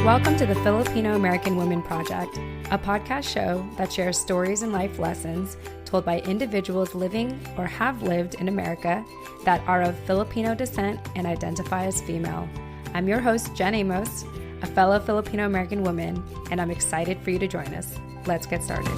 Welcome to the Filipino American Women Project, a podcast show that shares stories and life lessons told by individuals living or have lived in America that are of Filipino descent and identify as female. I'm your host, Jen Amos, a fellow Filipino American woman, and I'm excited for you to join us. Let's get started.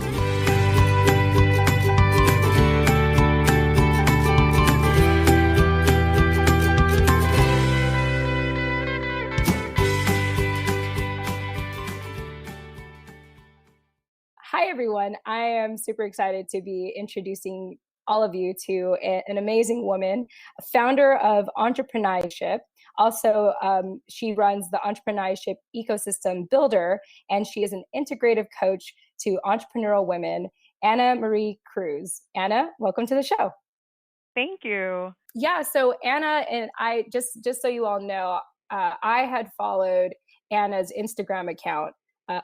Hi, everyone. I am super excited to be introducing all of you to an amazing woman, founder of Entrepreneurship. Also, she runs the Entrepreneurship Ecosystem Builder, and she is an integrative coach to entrepreneurial women, Anna Marie Cruz. Anna, welcome to the show. Thank you. Yeah, so Anna and I, just so you all know, I had followed Anna's Instagram account,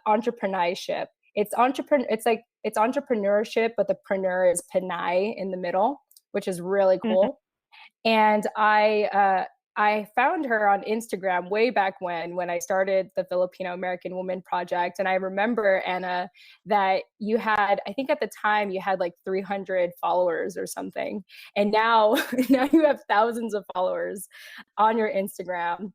Entrepreneurship. It's entrepreneurship, but the preneur is Pinay in the middle, which is really cool. And I found her on Instagram way back when I started the Filipino American Women Project. And I remember, Anna, that you had, I think at the time you had like 300 followers or something. And now you have thousands of followers on your Instagram.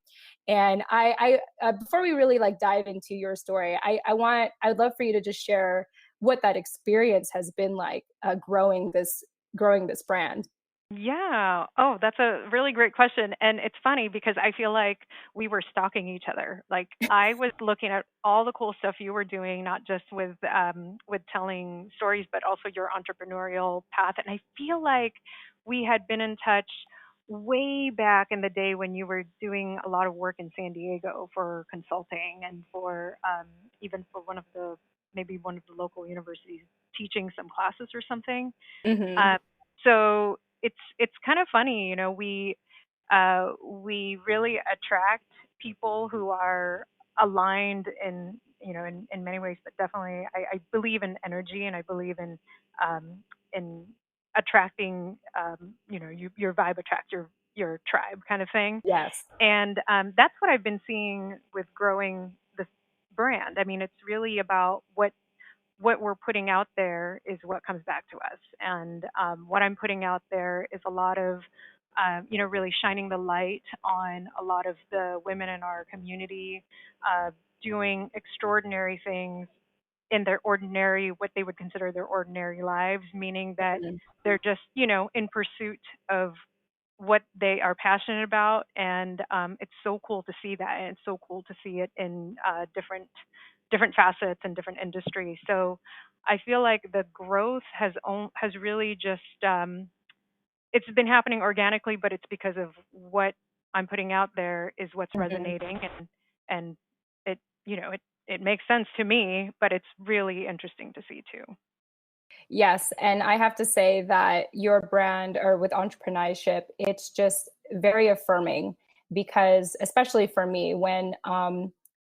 And I before we really dive into your story, I'd love for you to just share what that experience has been like, growing this brand. Yeah. Oh, that's a really great question. And it's funny because I feel like we were stalking each other. Like I was looking at all the cool stuff you were doing, not just with telling stories, but also your entrepreneurial path. And I feel like we had been in touch way back in the day when you were doing a lot of work in San Diego for consulting and for even for maybe one of the local universities teaching some classes or something. Mm-hmm. So it's kind of funny, we really attract people who are aligned in many ways, but definitely I believe in energy and I believe in attracting your vibe attracts your tribe kind of thing. Yes. And that's what I've been seeing with growing this brand. I mean, it's really about what we're putting out there is what comes back to us. And what I'm putting out there is a lot of, really shining the light on a lot of the women in our community doing extraordinary things in what they would consider their ordinary lives, meaning that they're just, in pursuit of what they are passionate about. And it's so cool to see that. And it's so cool to see it in different facets and different industries. So I feel like the growth has really just it's been happening organically, but it's because of what I'm putting out there is what's resonating, and it it makes sense to me, but it's really interesting to see too. Yes, and I have to say that your brand, or with entrepreneurship, it's just very affirming, because especially for me, when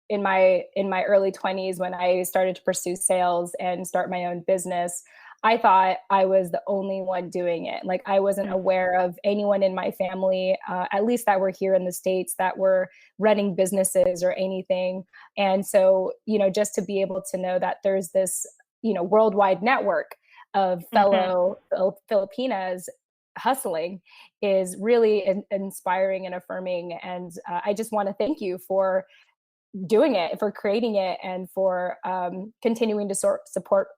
in my early 20s, when I started to pursue sales and start my own business, I thought I was the only one doing it. Like I wasn't aware of anyone in my family, at least that were here in the States, that were running businesses or anything. And so, just to be able to know that there's this, worldwide network of fellow Filipinas hustling is really inspiring and affirming. And I just want to thank you for doing it, for creating it, and for continuing to support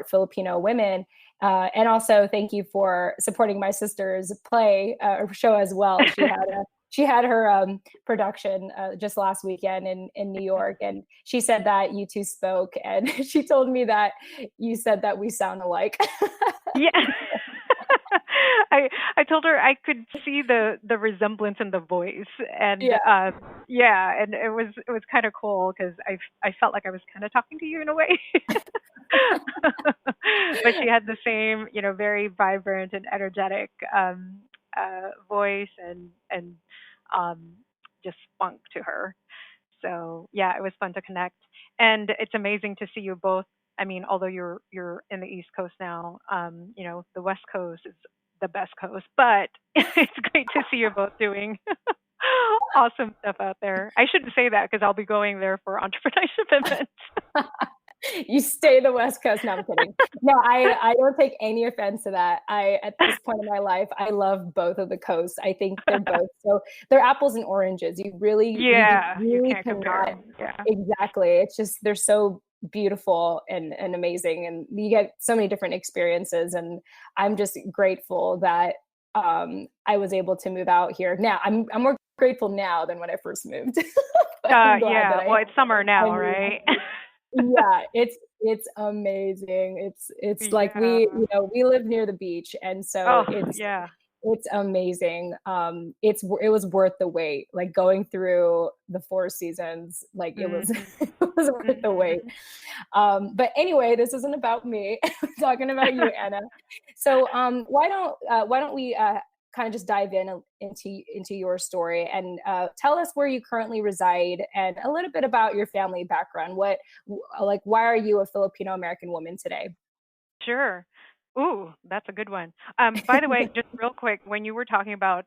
Filipino women. And also thank you for supporting my sister's play show as well. She had her production just last weekend in New York, and she said that you two spoke, and she told me that you said that we sound alike. Yeah. I told her I could see the resemblance in the voice, and and it was kind of cool because I felt like I was kind of talking to you in a way. But she had the same, very vibrant and energetic voice and just spunk to her. So yeah, it was fun to connect, and it's amazing to see you both. I mean, although you're in the East Coast now, the West Coast is the best coast, but it's great to see you both doing Awesome stuff out there. I shouldn't say that because I'll be going there for entrepreneurship events. You stay the West Coast. No, I'm kidding. No, I don't take any offense to that. At this point in my life, I love both of the coasts. I think they're both so they're apples and oranges. You Yeah, you really can't compare cannot. them. Yeah. Exactly. It's just they're so beautiful and amazing, and you get so many different experiences. And I'm just grateful that I was able to move out here. Now I'm more grateful now than when I first moved. But I'm glad that Yeah. Well, it's summer I now, moved. right? Yeah, it's amazing. It's like Yeah. we live near the beach, and so Oh, yeah. it's amazing. It was worth the wait. Like going through the four seasons, like it was Mhm. it was worth the wait. Mhm. But anyway, this isn't about me. I'm talking about you, Anna. So why don't we kind of just dive into your story and tell us where you currently reside and a little bit about your family background. Like why are you a Filipino American woman today? Sure. Ooh, that's a good one. By the way, just real quick, when you were talking about,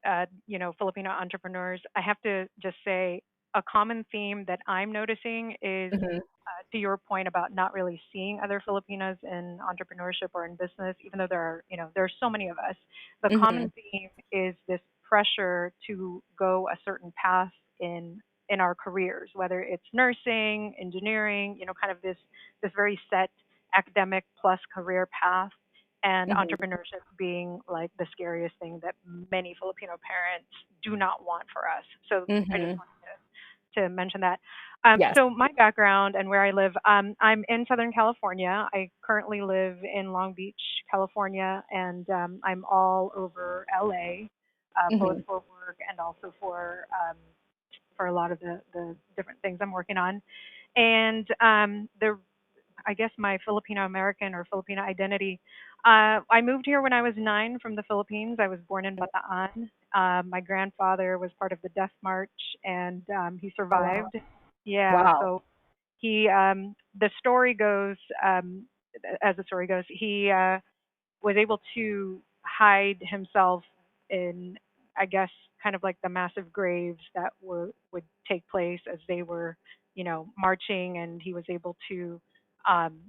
Filipino entrepreneurs, I have to just say a common theme that I'm noticing is, Hmm. to your point about not really seeing other Filipinos in entrepreneurship or in business, even though there are so many of us. The Hmm. common theme is this pressure to go a certain path in our careers, whether it's nursing, engineering, kind of this very set academic plus career path, and Hmm. entrepreneurship being like the scariest thing that many Filipino parents do not want for us. So I just Hmm. wanted to mention that. Yes. So my background and where I live, I'm in Southern California. I currently live in Long Beach, California, and I'm all over LA, both Hmm. for work and also for a lot of the different things I'm working on. And the I guess my Filipino American or Filipino identity. I moved here when I was 9 from the Philippines. I was born in Bataan. My grandfather was part of the Death March, and he Oh, wow. survived. Yeah, Wow. so the story goes, as the story goes, he was able to hide himself in, I guess, kind of like the massive graves that would take place as they were, marching, and he was able to um,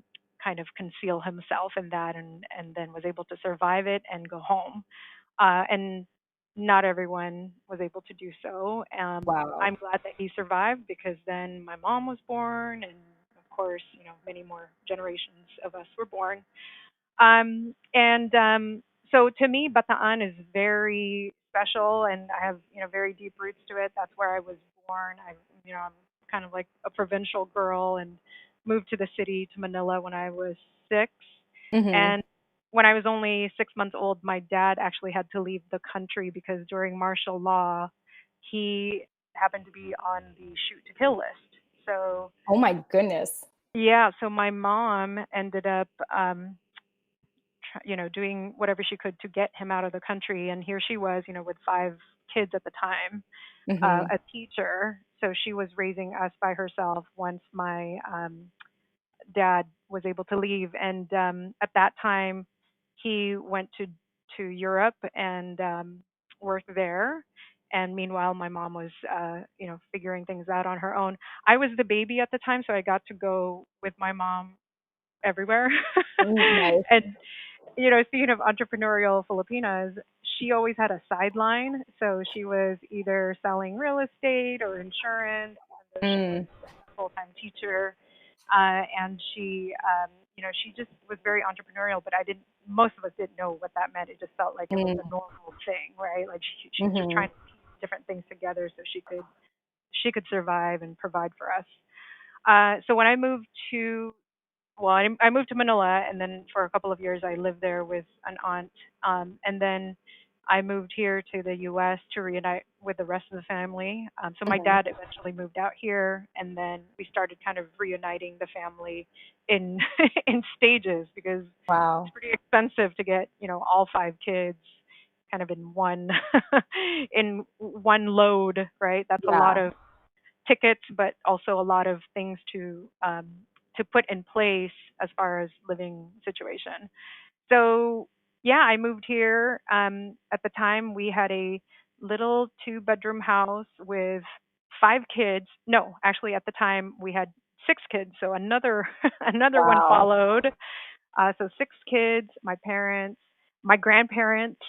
kind of conceal himself in that, and then was able to survive it and go home. And not everyone was able to do so. Wow. I'm glad that he survived because then my mom was born, and of course, many more generations of us were born. And So to me, Bataan is very special, and I have very deep roots to it. That's where I was born. I'm kind of like a provincial girl, and moved to the city to Manila when I was 6. Hmm. And when I was only 6 months old, my dad actually had to leave the country because during martial law, he happened to be on the shoot to kill list. So Oh my goodness. yeah, so my mom ended up doing whatever she could to get him out of the country. And here she was, with 5 kids at the time, Hmm. a teacher. So she was raising us by herself once my dad was able to leave. And at that time, he went to Europe and worked there. And meanwhile, my mom was, figuring things out on her own. I was the baby at the time, so I got to go with my mom everywhere. Nice. And speaking of entrepreneurial Filipinas, she always had a sideline. So she was either selling real estate or insurance, even though she was Mm. a full-time teacher. And she just was very entrepreneurial, but most of us didn't know what that meant. It just felt like it was Mm. a normal thing, right? Like she was just Hmm. trying to piece different things together so she could survive and provide for us. So when I moved to well, I moved to Manila, and then for a couple of years I lived there with an aunt, and then I moved here to the U.S. to reunite with the rest of the family. So my Hmm. dad eventually moved out here, and then we started kind of reuniting the family in in stages because it's Wow. pretty expensive to get all 5 kids kind of in one in one load, right? That's a lot Yeah. of tickets, but also a lot of things to put in place as far as living situation. So yeah, I moved here. At the time, we had a little 2-bedroom house with 5 kids. No, actually at the time we had 6 kids, so another another one Wow. followed. So 6 kids, my parents, my grandparents,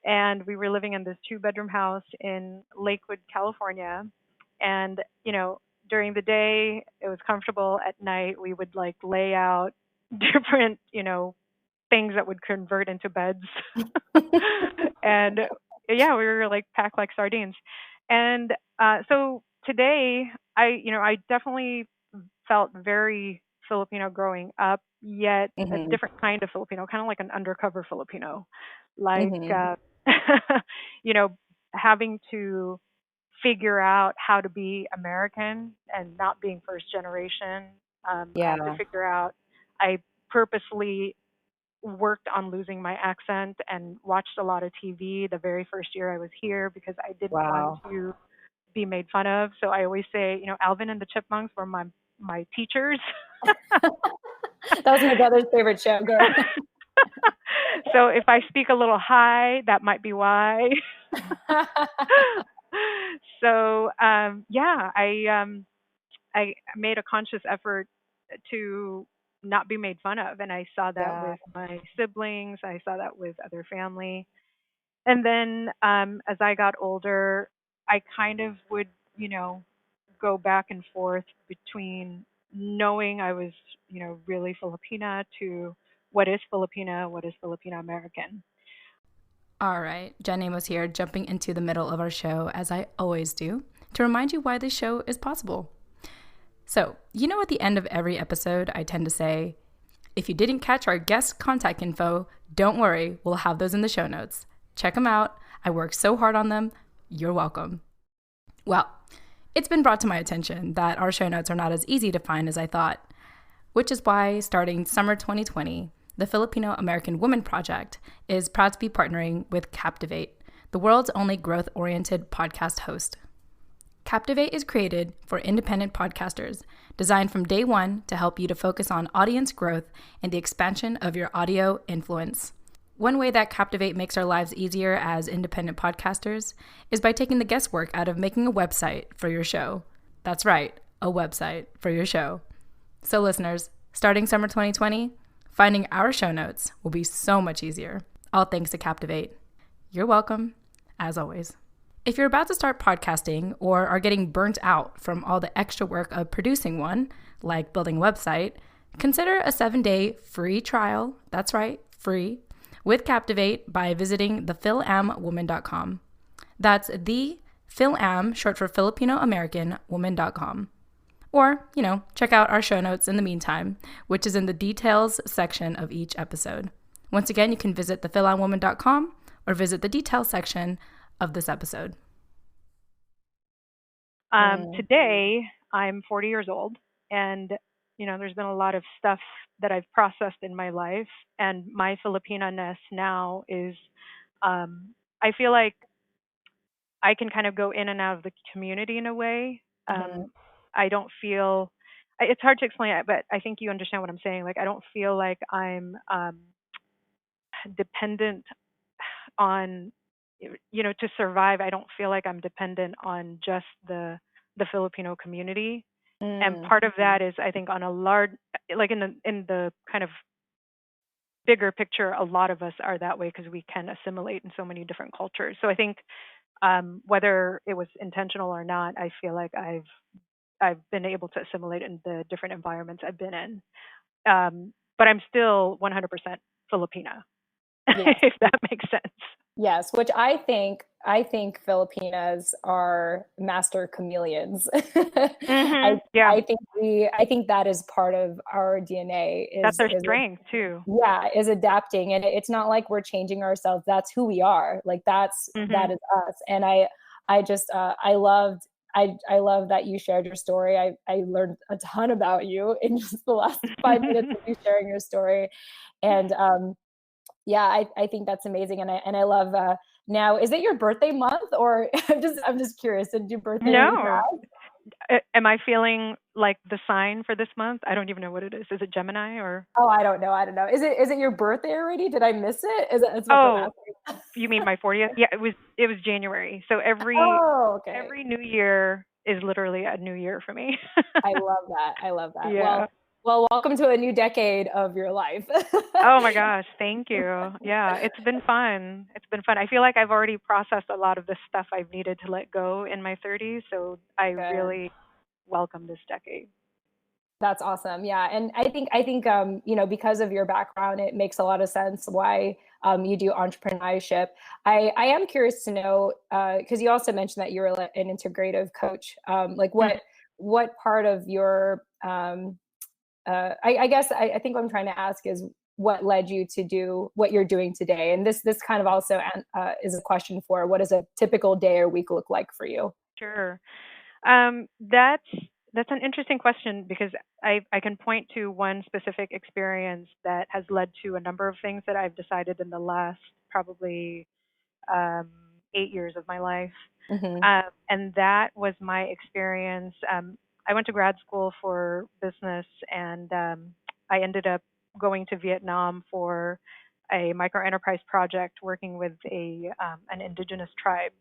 and we were living in this 2-bedroom house in Lakewood, California. And, during the day, it was comfortable. At night, we would like lay out different, things that would convert into beds. And yeah, we were like packed like sardines. And so today, I definitely felt very Filipino growing up, yet a Hmm. different kind of Filipino, kind of like an undercover Filipino, like Hmm. you know, having to figure out how to be American and not being first generation. I had to Yeah. figure out. I purposely worked on losing my accent and watched a lot of TV the very first year I was here because I didn't want Wow. to be made fun of. So I always say, Alvin and the Chipmunks were my teachers. That was my brother's favorite show growing So if I speak a little high, that might be why. up. So yeah, I made a conscious effort to not be made fun of, and I saw that Yeah. with my siblings. I saw that with other family. And then as I got older, I kind of would, go back and forth between knowing I was, really Filipina to what is Filipina, what is Filipino American. All right, Jen Amos here, jumping into the middle of our show, as I always do, to remind you why this show is possible. So, at the end of every episode, I tend to say, if you didn't catch our guest contact info, don't worry, we'll have those in the show notes. Check them out. I worked so hard on them. You're welcome. Well, it's been brought to my attention that our show notes are not as easy to find as I thought, which is why, starting summer 2020, the Filipino American Women Project is proud to be partnering with Captivate, the world's only growth-oriented podcast host. Captivate is created for independent podcasters, designed from day one to help you to focus on audience growth and the expansion of your audio influence. One way that Captivate makes our lives easier as independent podcasters is by taking the guesswork out of making a website for your show. That's right, a website for your show. So listeners, starting summer 2020, finding our show notes will be so much easier. All thanks to Captivate. You're welcome, as always. If you're about to start podcasting or are getting burnt out from all the extra work of producing one, like building a website, consider a 7-day free trial, that's right, free, with Captivate by visiting thefilamwoman.com. That's the Filam, short for Filipino American Woman.com. Or, check out our show notes in the meantime, which is in the details section of each episode. Once again, you can visit thefilamwoman.com or visit the details section of this episode. Today, I'm 40 years old, and there's been a lot of stuff that I've processed in my life, and my Filipinoness now is, I feel like I can kind of go in and out of the community in a way. Mhm. I don't feel, it's hard to explain it, but I think you understand what I'm saying. Like, I don't feel like I'm dependent on, to survive. I don't feel like I'm dependent on just the Filipino community. And Mm. part of that is, I think, on a large, like in the kind of bigger picture, a lot of us are that way because we can assimilate in so many different cultures. So I think whether it was intentional or not, I feel like I've been able to assimilate in the different environments I've been in. But I'm still 100% Filipina, Yes. if that makes sense. Yes, which I think Filipinas are master chameleons. Yeah, I think that is part of our DNA that's is their is strength too. is adapting, and it's not like we're changing ourselves. That's who we are. Like that Hmm. is us. And I just I love that you shared your story. I learned a ton about you in just the last 5 minutes of you sharing your story. And yeah, I think that's amazing. And I love now, is it your birthday month, or I'm just curious, did your birthday already No, pass? am I feeling like the sign for this month? I don't even know what it is. Is it Gemini or? Oh, I don't know. Is it your birthday already? Did I miss it? Is that's what I'm Oh, asking. You mean my 40th? Yeah, it was January. So Oh, okay. every new year is literally a new year for me. I love that. I love that. Yeah. Well, welcome to a new decade of your life. Oh my gosh, thank you. Yeah, it's been fun. It's been fun. I feel like I've already processed a lot of the stuff I've needed to let go in my 30s, so I Good. really welcome this decade. That's awesome. Yeah. And I think you know, because of your background, it makes a lot of sense why you do entrepreneurship. I am curious to know, because you also mentioned that you're an integrative coach. Like Mhm. what part of your I guess I think what I'm trying to ask is what led you to do what you're doing today? And this kind of also is a question for what does a typical day or week look like for you? Sure. That's an interesting question because I can point to one specific experience that has led to a number of things that I've decided in the last probably um, 8 years of my life. Hmm. And that was my experience. I went to grad school for business, and I ended up going to Vietnam for a micro enterprise project working with an indigenous tribe.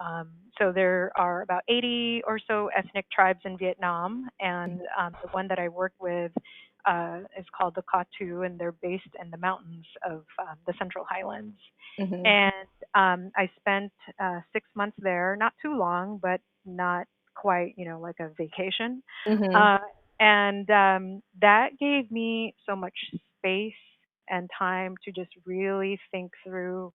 Um, so there are about 80 or so ethnic tribes in Vietnam, and the one that I worked with is called the Katu, and they're based in the mountains of the Central Highlands. Hmm. And I spent 6 months there, not too long, but not quite, like a vacation. Hmm. Uh, and that gave me so much space and time to just really think through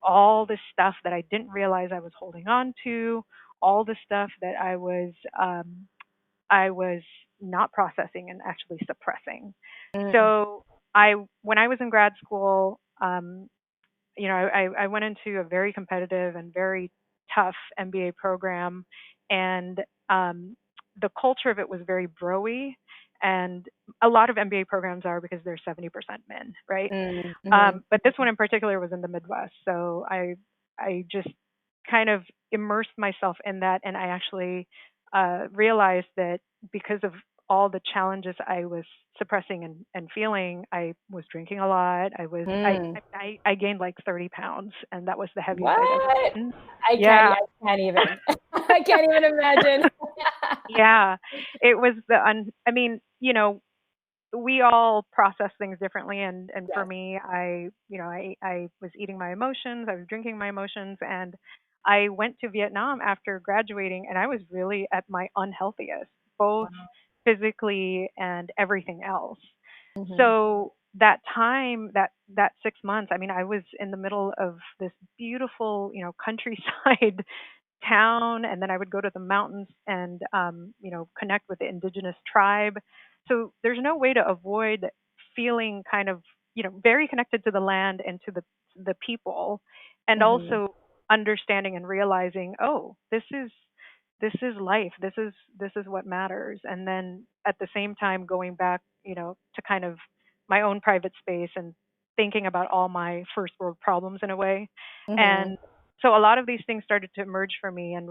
all the stuff that I didn't realize I was holding on to, all the stuff that I was not processing and actually suppressing. Hmm. So when I was in grad school, I went into a very competitive and very tough MBA program, and the culture of it was very broy, and a lot of MBA programs are because they're 70% men, right? Hmm. But this one in particular was in the Midwest, so I just kind of immersed myself in that, and I actually realized that because of all the challenges I was suppressing and feeling, I was drinking a lot. Mm. I gained like 30 pounds, and that was the heaviest I'd ever What? been. I can't. Yeah, I can't even. I can't even imagine. yeah. It was I mean, we all process things differently, and for Yes. me, I was eating my emotions, I was drinking my emotions, and I went to Vietnam after graduating, and I was really at my unhealthiest, both physically and everything else. Hmm. So that time, that 6 months, I mean, I was in the middle of this beautiful, countryside town, and then I would go to the mountains and connect with the indigenous tribe. So there's no way to avoid feeling kind of very connected to the land and to the people, and Hmm. also understanding and realizing, oh, this is life, this is what matters. And then at the same time going back, to kind of my own private space and thinking about all my first world problems in a way. Hmm. And so a lot of these things started to emerge for me, and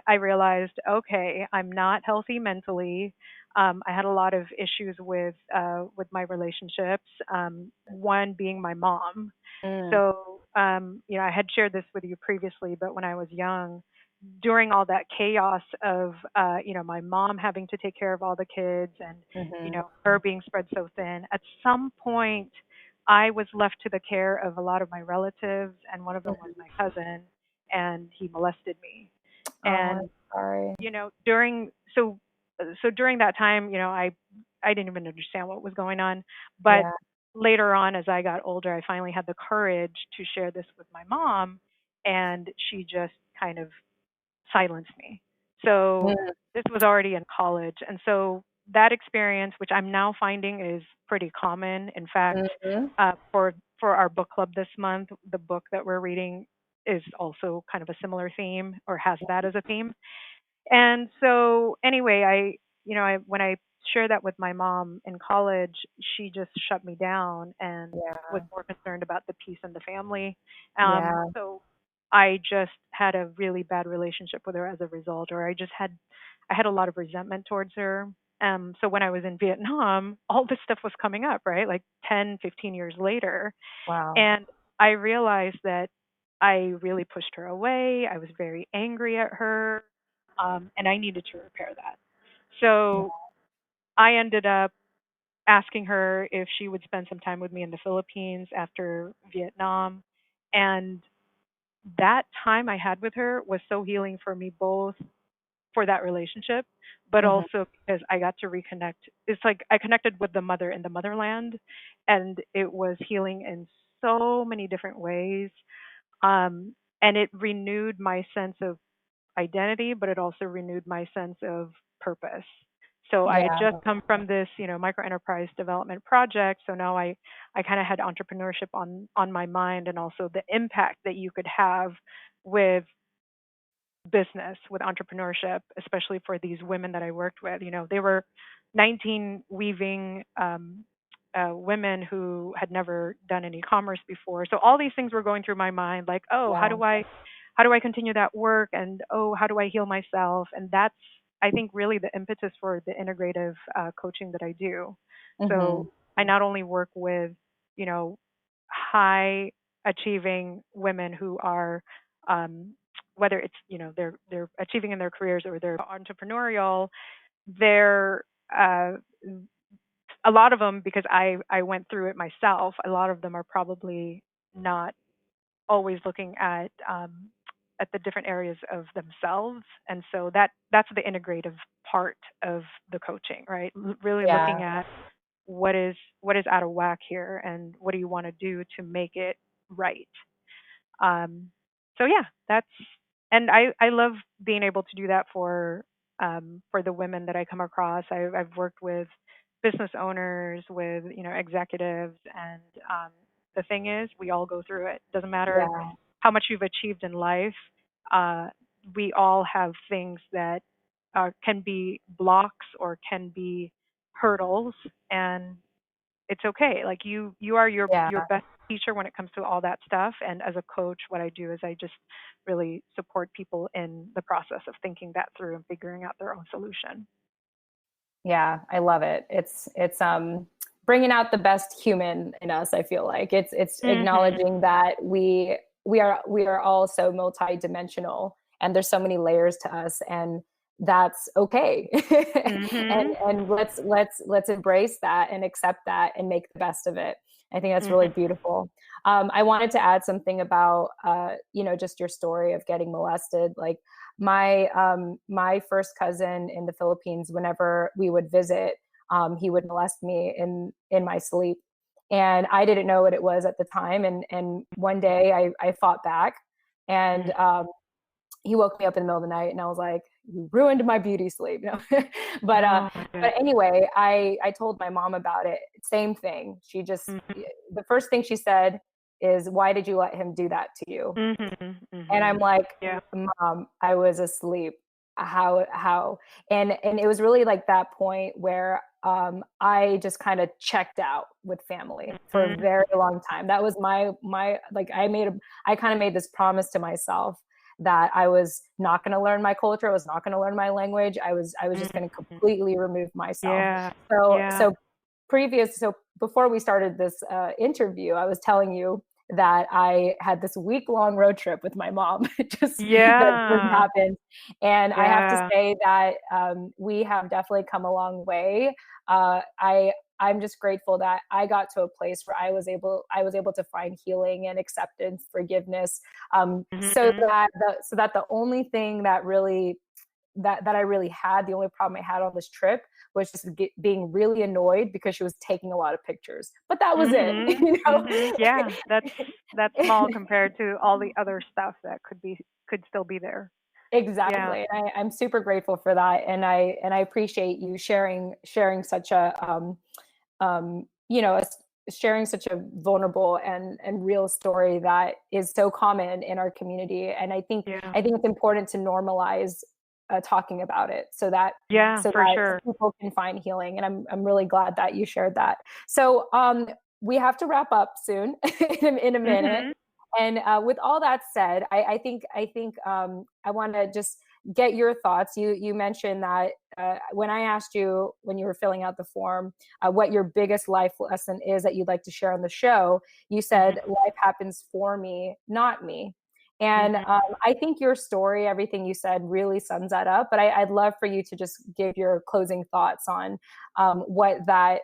I realized, okay, I'm not healthy mentally. I had a lot of issues with my relationships. One being my mom. Mm. So I had shared this with you previously, but when I was young, during all that chaos of my mom having to take care of all the kids, and Hmm. her being spread so thin, at some point I was left to the care of a lot of my relatives, and one of them was my cousin, and he molested me. Oh, I'm And sorry. during that time, I didn't even understand what was going on. But Yeah. later on, as I got older, I finally had the courage to share this with my mom, and she just kind of silenced me. So Mm. this was already in college. And so that experience, which I'm now finding is pretty common. In fact, Mhm. for our book club this month, the book that we're reading is also kind of a similar theme, or has that as a theme. And so anyway, when I shared that with my mom in college, she just shut me down and was Yeah. more concerned about the peace in the family. Yeah. So I just had a really bad relationship with her as a result, or I had a lot of resentment towards her. So when I was in Vietnam, all this stuff was coming up, right? Like 10, 15 years later. Wow. And I realized that I really pushed her away. I was very angry at her, and I needed to repair that. So I ended up asking her if she would spend some time with me in the Philippines after Vietnam. And that time I had with her was so healing for me, both for that relationship, but Mhm. also because I got to reconnect. It's like I connected with the mother in the motherland, and it was healing in so many different ways. And it renewed my sense of identity, but it also renewed my sense of purpose. So I had Yeah. just come from this, micro enterprise development project. So now I kind of had entrepreneurship on my mind, and also the impact that you could have with business, with entrepreneurship, especially for these women that I worked with. They were 19 weaving women who had never done any commerce before. So all these things were going through my mind, like, oh, how Yeah. do I continue that work, and oh, how do I heal myself? And that's, I think, really the impetus for the integrative coaching that I do. So Mhm. I not only work with, you know, high achieving women who are um, whether it's they're achieving in their careers or they're entrepreneurial, they're a lot of them, because I went through it myself. A lot of them are probably not always looking at the different areas of themselves, and so that's the integrative part of the coaching, right? Really Yeah. looking at what is out of whack here, and what do you want to do to make it right. um, so yeah, that's, and I love being able to do that for the women that I come across. I've worked with business owners, with executives, and the thing is, we all go through it. Doesn't matter Yeah. how much you've achieved in life. Uh, we all have things that can be blocks or can be hurdles, and it's okay. Like you are Yeah. your best teacher when it comes to all that stuff. And as a coach, what I do is I just really support people in the process of thinking that through and figuring out their own solution. Yeah, I love it. It's bringing out the best human in us. I feel like it's Mhm. acknowledging that we are all so multidimensional, and there's so many layers to us, and that's okay. and Mhm. and let's embrace that and accept that and make the best of it. I think that's really Mhm. beautiful. I wanted to add something about just your story of getting molested. Like my first cousin in the Philippines, whenever we would visit, he would molest me in my sleep, and I didn't know what it was at the time. And one day I fought back, and Mhm. he woke me up in the middle of the night, and I was like, "You ruined my beauty sleep." No. but uh, Oh my but goodness. anyway, I told my mom about it. Same thing. She just Mhm. the first thing she said is, "Why did you let him do that to you?" Mhm. And I'm Mhm. like, Yeah. "Mom, I was asleep. How?" And it was really like that point where I just kind of checked out with family for a Mhm. very long time. That was my like I kind of made this promise to myself that I was not going to learn my culture. I was not going to learn my language. I was just going to Mhm. completely remove myself. Yeah. So Yeah. so so before we started this interview, I was telling you that I had this week-long road trip with my mom. Just Yeah. happened, and I have to Yeah. say that we have definitely come a long way. I'm just grateful that I got to a place where I was able to find healing and acceptance, forgiveness, Mhm. so that the only thing that I really had, the only problem I had on this trip was just being really annoyed because she was taking a lot of pictures. But that was it, Mhm. Mhm. Yeah, that's small compared to all the other stuff that could still be there. Yeah. Exactly. And I'm super grateful for that. And I appreciate you sharing such a sharing such a vulnerable and real story that is so common in our community. And Yeah. I think it's important to normalize talking about it so that Yeah, for sure. people can find healing. And I'm really glad that you shared that. So we have to wrap up soon in a minute. Mhm. And with all that said, I think I want to just get your thoughts. You mentioned that when I asked you when you were filling out the form, what your biggest life lesson is that you'd like to share on the show, you said, life happens for me, not me. And I think your story, everything you said really sums that up. But I'd love for you to just give your closing thoughts on what that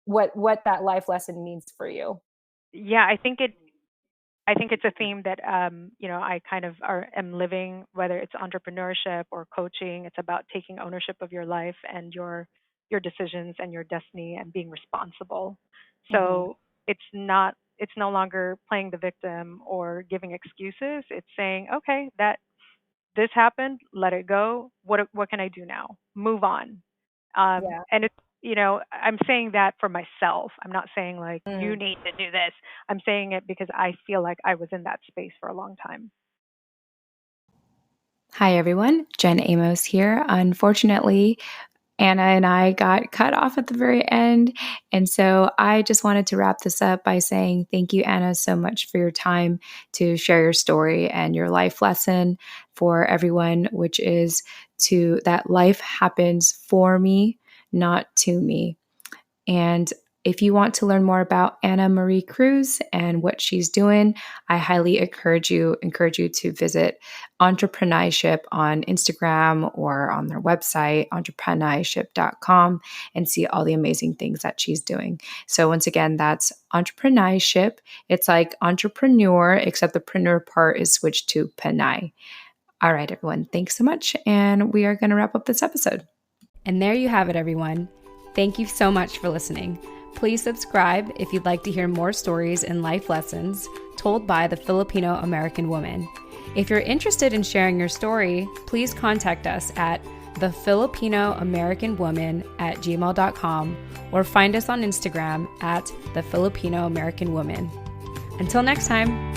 life lesson means for you. Yeah, I think it's a theme that I kind of am living, whether it's entrepreneurship or coaching. It's about taking ownership of your life and your decisions and your destiny and being responsible. So it's no longer playing the victim or giving excuses. It's saying, okay, that this happened, let it go. What can I do now? Move on. And it's, I'm saying that for myself. I'm not saying like, you need to do this. I'm saying it because I feel like I was in that space for a long time. Hi, everyone. Jen Amos here. Unfortunately, Anna and I got cut off at the very end. And so I just wanted to wrap this up by saying thank you, Anna, so much for your time to share your story and your life lesson for everyone, which is that life happens for me, not to me. And if you want to learn more about Anna Marie Cruz and what she's doing, I highly encourage you to visit Entrepinayship on Instagram or on their website, Entrepinayship.com, and see all the amazing things that she's doing. So once again, that's Entreprenurship. It's like entrepreneur, except the preneur part is switched to Pinay. All right, everyone. Thanks so much. And we are going to wrap up this episode. And there you have it, everyone. Thank you so much for listening. Please subscribe if you'd like to hear more stories and life lessons told by the Filipino American woman. If you're interested in sharing your story, please contact us at thefilipinoamericanwoman@gmail.com or find us on Instagram at thefilipinoamericanwoman. Until next time.